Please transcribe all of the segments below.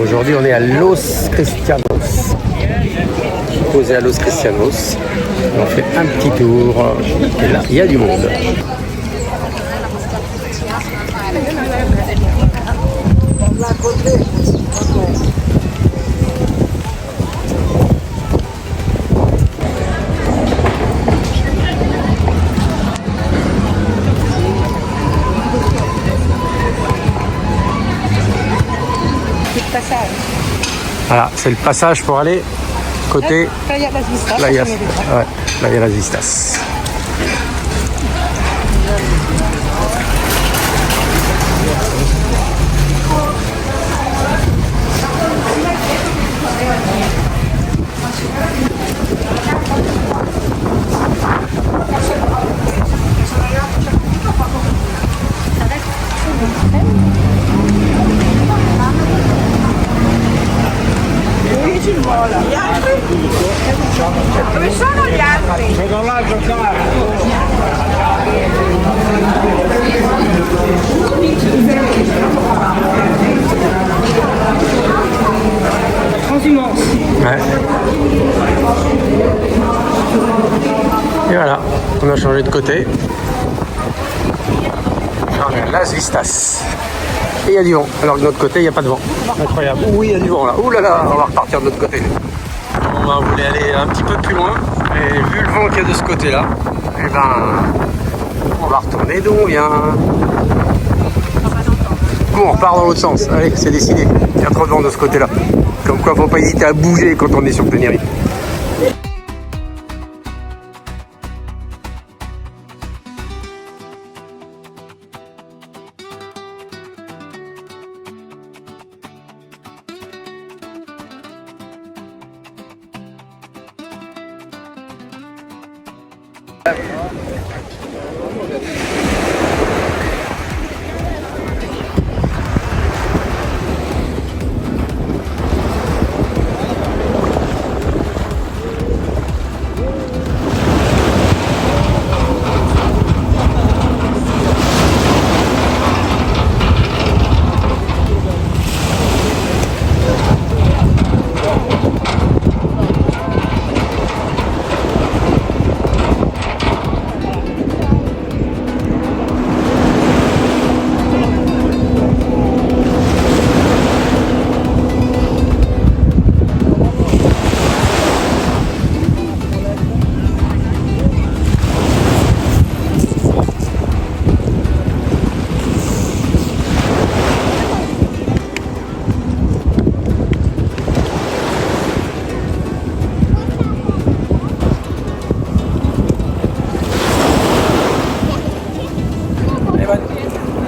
Aujourd'hui, on est à Los Cristianos. Posé à Los Cristianos. On fait un petit tour. Et là, il y a du monde. Voilà, c'est le passage pour aller côté Playa Las Vistas. Playa, ouais, Playa Las Vistas. Dove sono gli altri? Sono là a giocare. Transhumance. Ouais. Et voilà, on a changé de côté. On est à Las Vistas. Et il y a du vent, alors que de notre côté, il n'y a pas de vent. Incroyable. Oui, il y a du vent là. Ouh là là, on va repartir de l'autre côté. On voulait aller un petit peu plus loin. Et vu le vent qu'il y a de ce côté-là, eh ben, on va retourner d'où on vient. Bon, on repart dans l'autre sens. Allez, c'est décidé. Il y a trop de vent de ce côté-là. Comme quoi, faut pas hésiter à bouger quand on est sur Tenerife.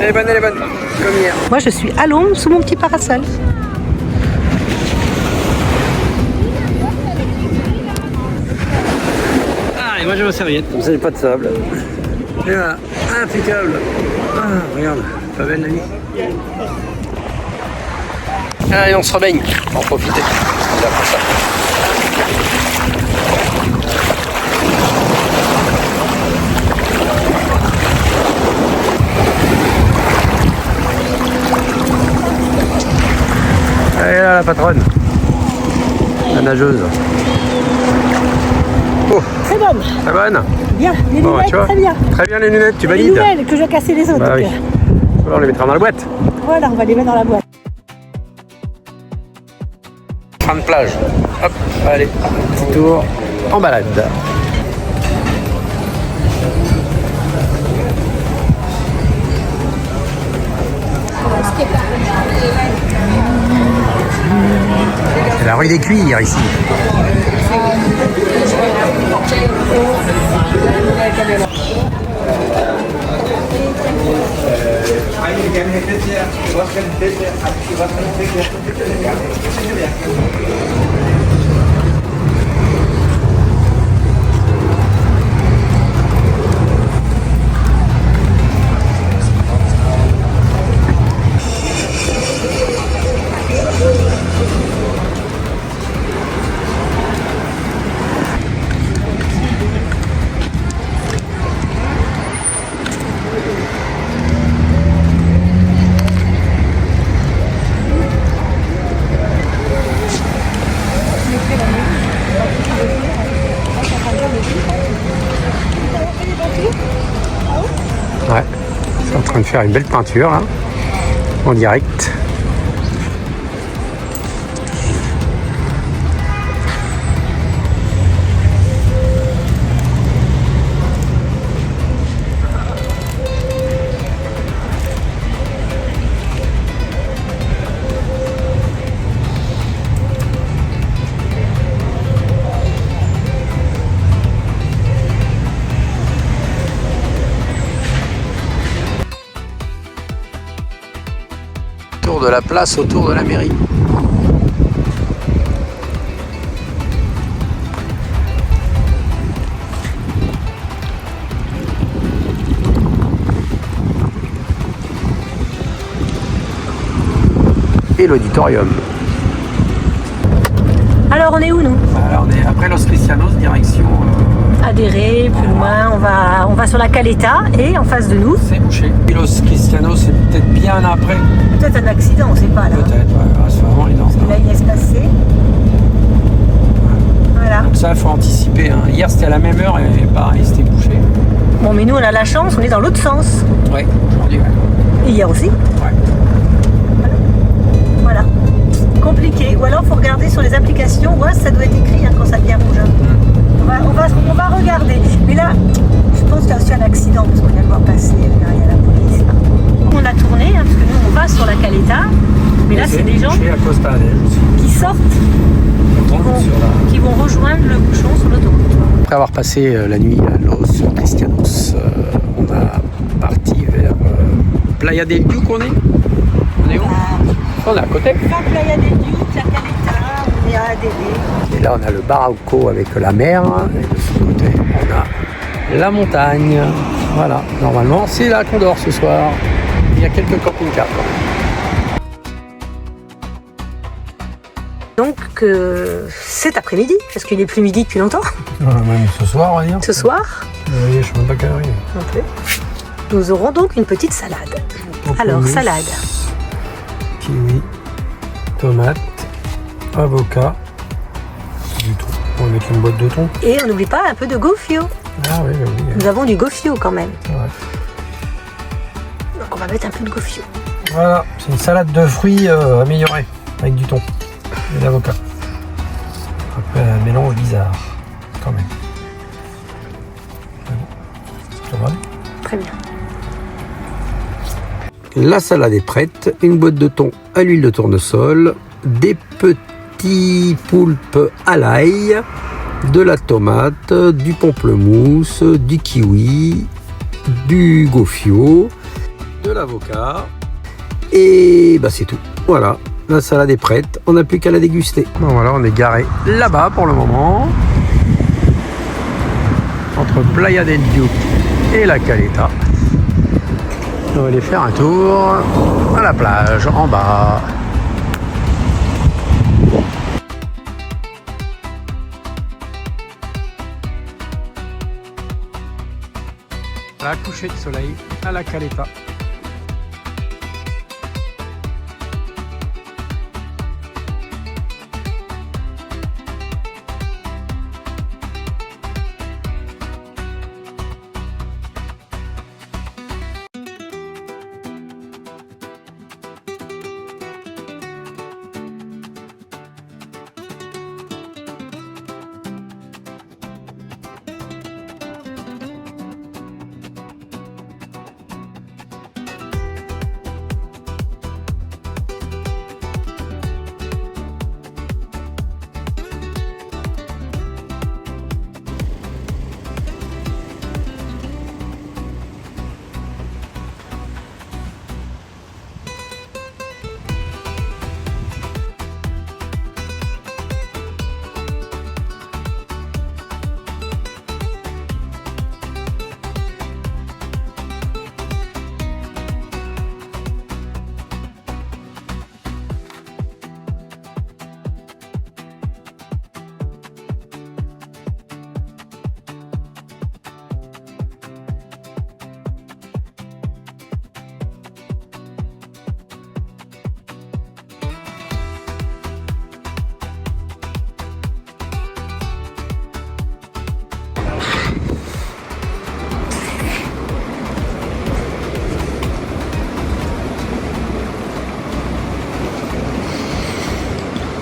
Elle est bonne, comme hier. Moi, je suis à l'ombre sous mon petit parasol. Ah, et moi j'ai ma serviette, comme ça j'ai pas de sable. Et voilà, impeccable. Ah, regarde, pas belle la nuit. Allez, on se rebaigne, on va en profiter. On va faire ça. Elle est là la patronne, la nageuse. Oh, Très bonne. très bonne. Bien, les Bon, lunettes, tu vois, très bien. très bien les lunettes, tu Les valides. nouvelles que je vais casser les autres. Bah oui. Alors on les mettra dans la boîte. Voilà, on va les mettre dans la boîte. Fin de plage. Hop, allez, petit tour en balade. C'est la rue des Cuirs ici. train de faire une belle peinture là, en direct. De la place autour de la mairie. Et l'auditorium. Alors on est où nous? Alors on est après Los Cristianos, direction Adhérer, plus loin, on va sur la Caleta et en face de nous, c'est bouché. Et Los Cristianos c'est peut-être bien après. peut-être un accident, on sait pas là. Peut-être, ouais, c'est vraiment énorme. Là il laisse passer. Voilà. Donc ça il faut anticiper. Hein. Hier c'était à la même heure et pareil c'était bouché. Bon mais nous on a la chance, on est dans l'autre sens. Ouais, aujourd'hui ouais. Et hier aussi. Ouais. Voilà. Compliqué. Ou alors faut regarder sur les applications, ouais, ça doit être écrit hein, quand ça devient rouge. On va regarder. Mais là, je pense qu'il y a aussi un accident parce qu'on vient de voir passer, il y a la police. On a tourné, hein, parce que nous on va sur la Caleta, mais là c'est des gens à Costa qui sortent, qui vont rejoindre le bouchon sur l'autoroute. Après avoir passé la nuit à Los Cristianos, on a parti vers Playa del Duque. On est où? On est à côté. Pas Playa del Duque, la Caleta, on est à Adhérer. Et là on a le Barauco avec la mer et de ce côté on a la montagne. Voilà, normalement c'est là qu'on dort ce soir. Il y a quelques camping-cars quand même. Donc cet après-midi, parce qu'il n'est plus midi depuis longtemps, Même ce soir on va dire. ce soir, Je sais même pas quelle heure il est. non plus, nous aurons donc une petite salade. Alors, Pamplemousse, salade. kiwi, tomate, avocat, du thon. On va mettre une boîte de thon. Et on n'oublie pas un peu de gofio. Ah oui, oui. Nous avons du gofio quand même. Ouais. Donc on va mettre un peu de gofio. Voilà, c'est une salade de fruits améliorée avec du thon et de l'avocat. Après un mélange bizarre, quand même. Ça va ? Très bien. La salade est prête, une boîte de thon à l'huile de tournesol, des petits poulpes à l'ail, de la tomate, du pamplemousse, du kiwi, du gofio, de l'avocat et bah c'est tout. Voilà, la salade est prête, on n'a plus qu'à la déguster. Bon, voilà, on est garé là-bas pour le moment, entre Playa del Duque et la Caleta. On va aller faire un tour à la plage en bas. La coucher de soleil à la Caleta.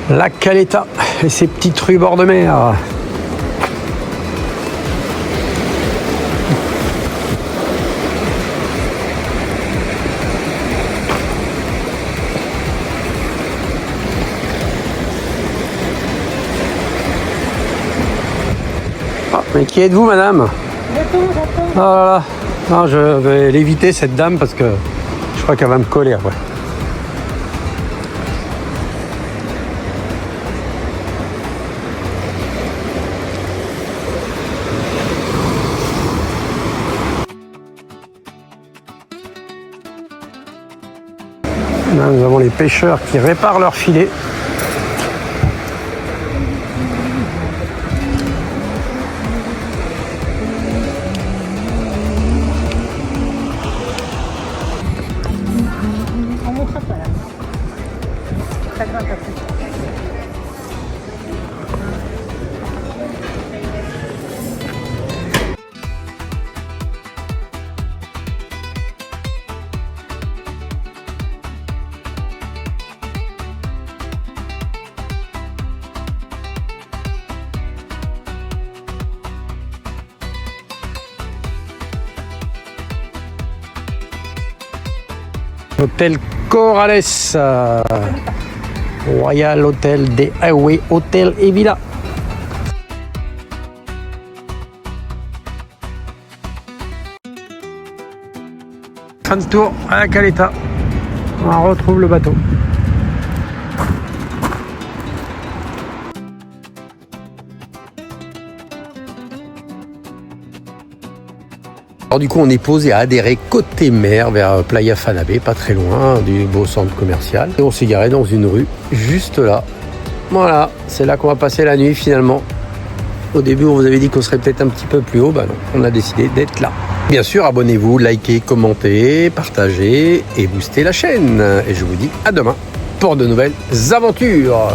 La Caleta et ses petites rues bord de mer. Ah, mais qui êtes-vous, madame? J'attends. Oh là là. Non, je vais l'éviter, cette dame, parce que je crois qu'elle va me coller après. Là, nous avons les pêcheurs qui réparent leurs filets. On montre pas là. Ça grimpe après. Hôtel Corrales, Royal Hotel des Highway, Hôtel et Villa. Fin de tour à la Caleta. On retrouve le bateau. Alors du coup, on est posé à adhérer côté mer vers Playa Fanabé, pas très loin du beau centre commercial. Et on s'est garé dans une rue juste là. Voilà, c'est là qu'on va passer la nuit finalement. Au début, on vous avait dit qu'on serait peut-être un petit peu plus haut. Bah non, on a décidé d'être là. Bien sûr, abonnez-vous, likez, commentez, partagez et boostez la chaîne. Et je vous dis à demain pour de nouvelles aventures.